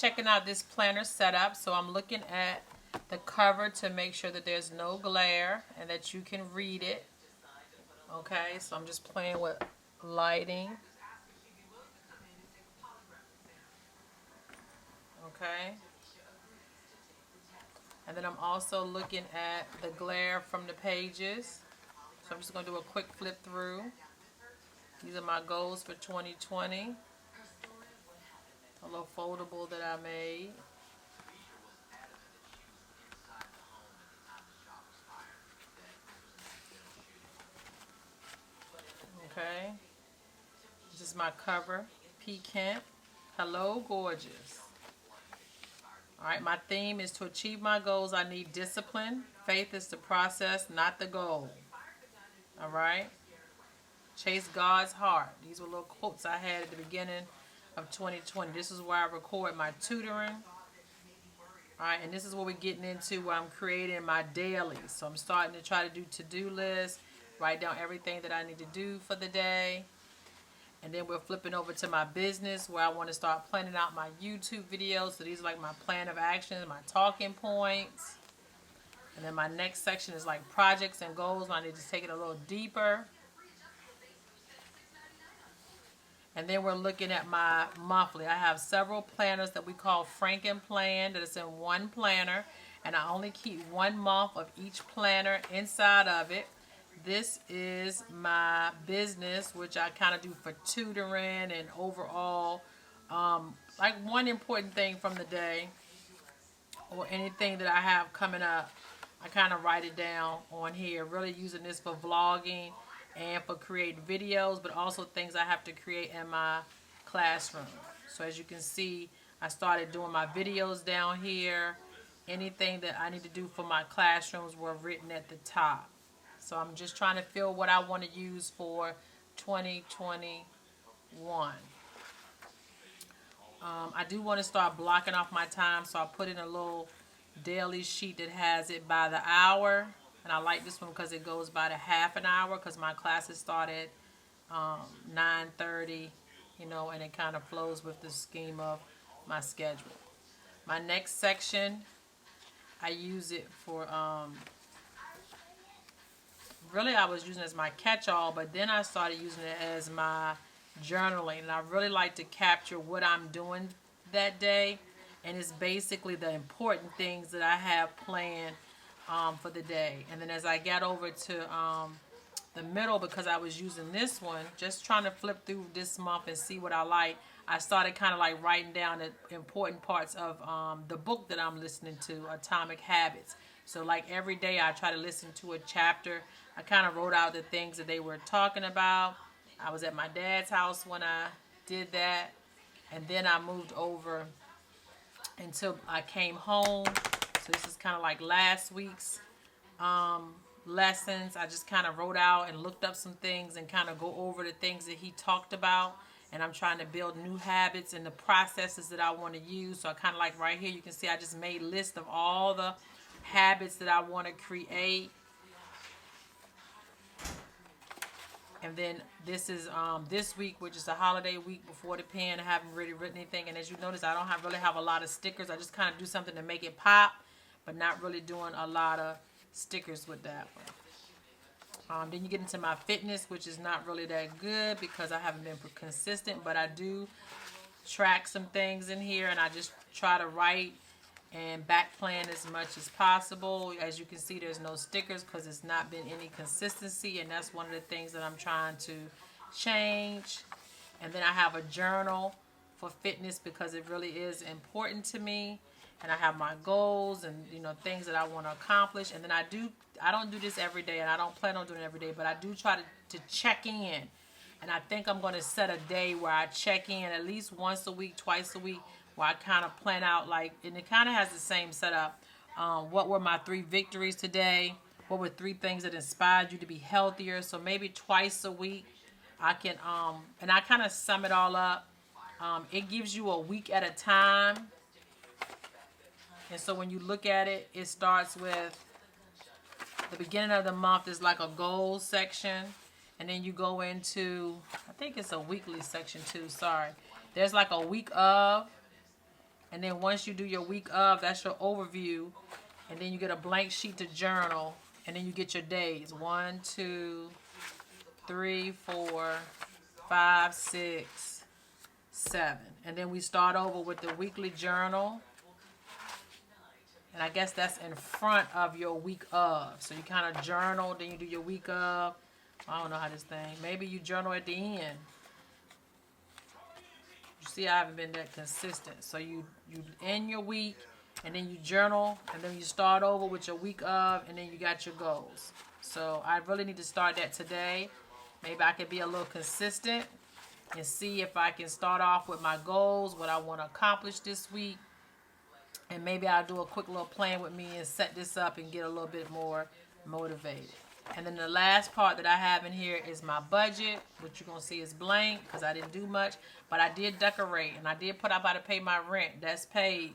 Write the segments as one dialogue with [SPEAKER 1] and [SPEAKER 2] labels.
[SPEAKER 1] checking out this planner setup. So I'm looking at the cover to make sure that there's no glare and that you can read it. Okay, so I'm just playing with lighting. Okay. And then I'm also looking at the glare from the pages. So I'm just going to do a quick flip through. These are my goals for 2020. A little foldable that I made. Okay. This is my cover. P. Kent. Hello, gorgeous. Alright, my theme is to achieve my goals, I need discipline. Faith is the process, not the goal. Alright? Chase God's heart. These were little quotes I had at the beginning of 2020. This is where I record my tutoring. Alright, and this is what we're getting into where I'm creating my dailies. So I'm starting to try to do to-do lists, write down everything that I need to do for the day. And then we're flipping over to my business where I want to start planning out my YouTube videos. So these are like my plan of action, my talking points. And then my next section is like projects and goals. I need to take it a little deeper. And then we're looking at my monthly. I have several planners that we call Franken Plan that is in one planner. And I only keep 1 month of each planner inside of it. This is my business, which I kind of do for tutoring and overall. Like one important thing from the day or anything that I have coming up, I kind of write it down on here. Really using this for vlogging and for creating videos, but also things I have to create in my classroom. So as you can see, I started doing my videos down here. Anything that I need to do for my classrooms were written at the top. So I'm just trying to feel what I want to use for 2021. I do want to start blocking off my time, so I put in a little daily sheet that has it by the hour. And I like this one because it goes by the half an hour because my classes start at 9:30, and it kind of flows with the scheme of my schedule. My next section, I use it for... really I was using it as my catch-all, but then I started using it as my journaling, and I really like to capture what I'm doing that day, and it's basically the important things that I have planned for the day. And then as I got over to the middle, because I was using this one, just trying to flip through this month and see what I like, I started kind of like writing down the important parts of the book that I'm listening to, Atomic Habits. So like every day I try to listen to a chapter. I kind of wrote out the things that they were talking about. I was at my dad's house when I did that. And then I moved over until I came home. So this is kind of like last week's lessons. I just kind of wrote out and looked up some things and kind of go over the things that he talked about. And I'm trying to build new habits and the processes that I want to use. So I kind of like right here, you can see I just made a list of all the habits that I want to create. And then this is this week, which is a holiday week before the pen. I haven't really written anything. And as you notice, I don't really have a lot of stickers. I just kind of do something to make it pop, but not really doing a lot of stickers with that one. Then you get into my fitness, which is not really that good because I haven't been consistent, but I do track some things in here, and I just try to write and back plan as much as possible. As you can see, there's no stickers because it's not been any consistency, and that's one of the things that I'm trying to change. And then I have a journal for fitness because it really is important to me. And I have my goals and things that I want to accomplish. And then I don't do this every day, and I don't plan on doing it every day, but I do try to check in. And I think I'm going to set a day where I check in at least once a week, twice a week, where I kind of plan out, and it kind of has the same setup. What were my 3 victories today? What were 3 things that inspired you to be healthier? So maybe twice a week I can, and I kind of sum it all up. It gives you a week at a time. And so when you look at it, it starts with the beginning of the month is like a goals section. And then you go into, I think it's a weekly section too, sorry. There's like a week of, And then once you do your week of, that's your overview. And then you get a blank sheet to journal. And then you get your days. 1, 2, 3, 4, 5, 6, 7. And then we start over with the weekly journal. And I guess that's in front of your week of. So you kind of journal, then you do your week of. I don't know how this thing. Maybe you journal at the end. You see, I haven't been that consistent. So you end your week, and then you journal, and then you start over with your week of, and then you got your goals. So I really need to start that today. Maybe I can be a little consistent and see if I can start off with my goals, what I want to accomplish this week. And maybe I'll do a quick little plan with me and set this up and get a little bit more motivated. And then the last part that I have in here is my budget, which you're going to see is blank because I didn't do much. But I did decorate, and I did put up how to pay my rent. That's paid.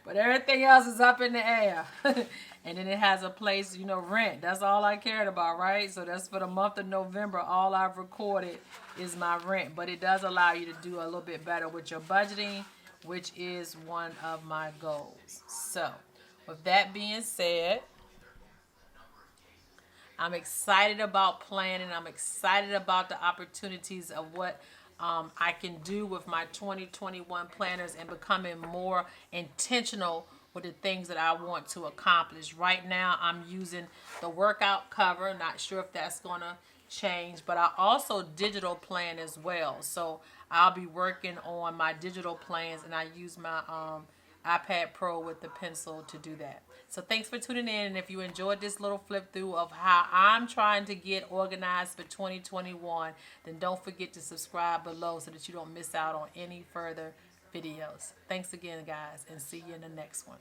[SPEAKER 1] But everything else is up in the air. And then it has a place, rent. That's all I cared about, right? So that's for the month of November. All I've recorded is my rent. But it does allow you to do a little bit better with your budgeting, which is one of my goals. So, with that being said, I'm excited about planning. I'm excited about the opportunities of what I can do with my 2021 planners and becoming more intentional with the things that I want to accomplish. Right now, I'm using the workout cover. Not sure if that's going to change, but I also digital plan as well. So I'll be working on my digital plans, and I use my iPad Pro with the pencil to do that. So thanks for tuning in, and if you enjoyed this little flip through of how I'm trying to get organized for 2021, then don't forget to subscribe below so that you don't miss out on any further videos. Thanks again, guys, and see you in the next one.